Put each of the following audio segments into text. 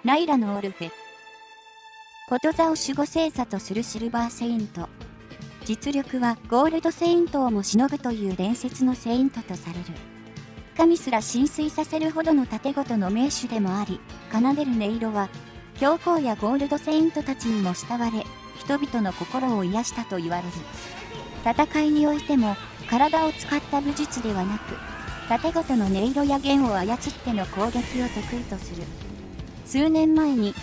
ナイラのオルフェ。こと座を守護星座とするシルバーセイント。実力はゴールドセイントをもしのぐという伝説のセイントとされる。神すら浸水させるほどの盾ごとの名手でもあり、奏でる音色は、教皇やゴールドセイントたちにも慕われ、人々の心を癒したと言われる。戦いにおいても、体を使った武術ではなく、盾ごとの音色や弦を操っての攻撃を得意とする。数年前に、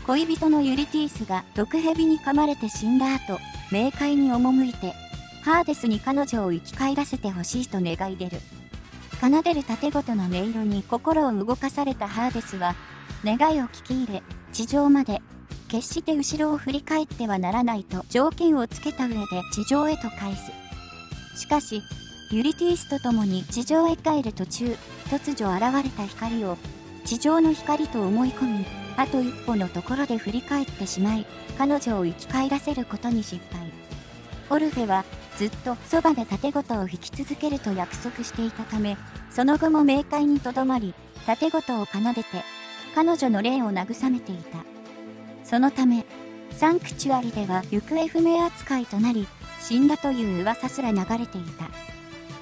恋人のユリティースが毒蛇に噛まれて死んだ後、冥界に赴いて、ハーデスに彼女を生き返らせてほしいと願い出る。奏でる盾ごとの音色に心を動かされたハーデスは、願いを聞き入れ、地上まで、決して後ろを振り返ってはならないと条件をつけた上で地上へと返す。しかし、ユリティースと共に地上へ帰る途中、突如現れた光を、地上の光と思い込み、あと一歩のところで振り返ってしまい、彼女を生き返らせることに失敗。オルフェは、ずっとそばで盾ごとを弾き続けると約束していたため、その後も冥界にとどまり、盾ごとを奏でて、彼女の霊を慰めていた。そのため、サンクチュアリでは行方不明扱いとなり、死んだという噂すら流れていた。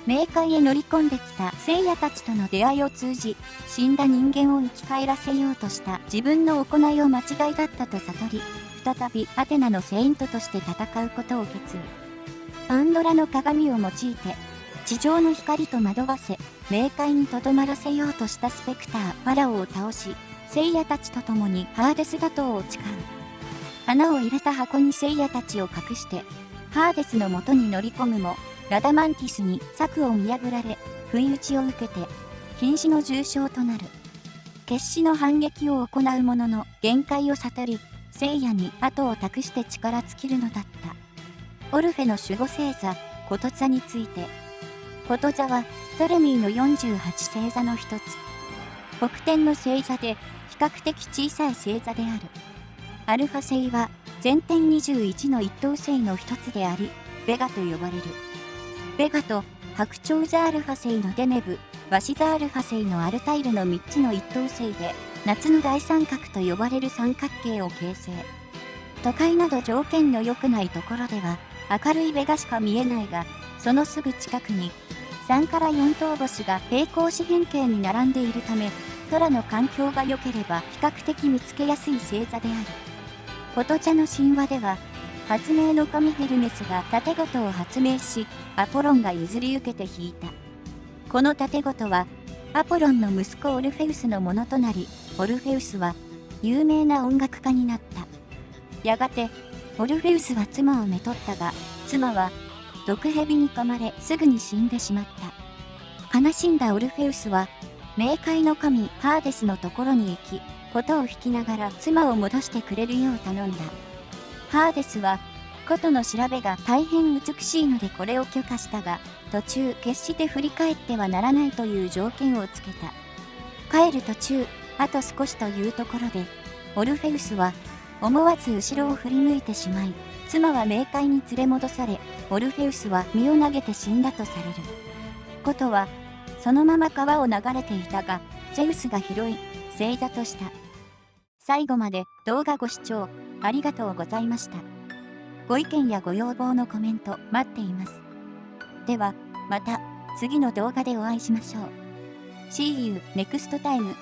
冥界へ乗り込んできた聖夜たちとの出会いを通じ、死んだ人間を生き返らせようとした自分の行いを間違いだったと悟り、再びアテナのセイントとして戦うことを決意。パンドラの鏡を用いて、地上の光と惑わせ、冥界にとどまらせようとしたスペクター、ファラオを倒し、聖夜たちと共にハーデス打倒を誓う。花を入れた箱に聖夜たちを隠して、ハーデスの元に乗り込むも、ラダマンティスに策を見破られ、不意打ちを受けて、瀕死の重傷となる。決死の反撃を行うものの限界を悟り、聖夜に後を託して力尽きるのだった。オルフェの守護星座、こと座について。こと座は、トレミーの48星座の一つ。北天の星座で、比較的小さい星座である。アルファ星は、全天21の一等星の一つであり、ベガと呼ばれる。ベガと、白鳥座アルファ星のデネブ、ワシ座アルファ星のアルタイルの3つの一等星で、夏の大三角と呼ばれる三角形を形成。都会など条件の良くないところでは、明るいベガしか見えないが、そのすぐ近くに、3から4等星が平行四辺形に並んでいるため、空の環境が良ければ比較的見つけやすい星座である。こと座の神話では、発明の神ヘルメスが盾ごとを発明し、アポロンが譲り受けて弾いた。この盾ごとは、アポロンの息子オルフェウスのものとなり、オルフェウスは有名な音楽家になった。やがて、オルフェウスは妻をめとったが、妻は毒蛇に噛まれすぐに死んでしまった。悲しんだオルフェウスは、冥界の神ハーデスのところに行き、琴を弾きながら妻を戻してくれるよう頼んだ。ハーデスは、琴の調べが大変美しいのでこれを許可したが、途中決して振り返ってはならないという条件をつけた。帰る途中、あと少しというところで、オルフェウスは、思わず後ろを振り向いてしまい、妻は冥界に連れ戻され、オルフェウスは身を投げて死んだとされる。琴は、そのまま川を流れていたが、ゼウスが拾い、星座とした。最後まで動画ご視聴ありがとうございました。ご意見やご要望のコメント待っています。では、また次の動画でお会いしましょう。See you next time.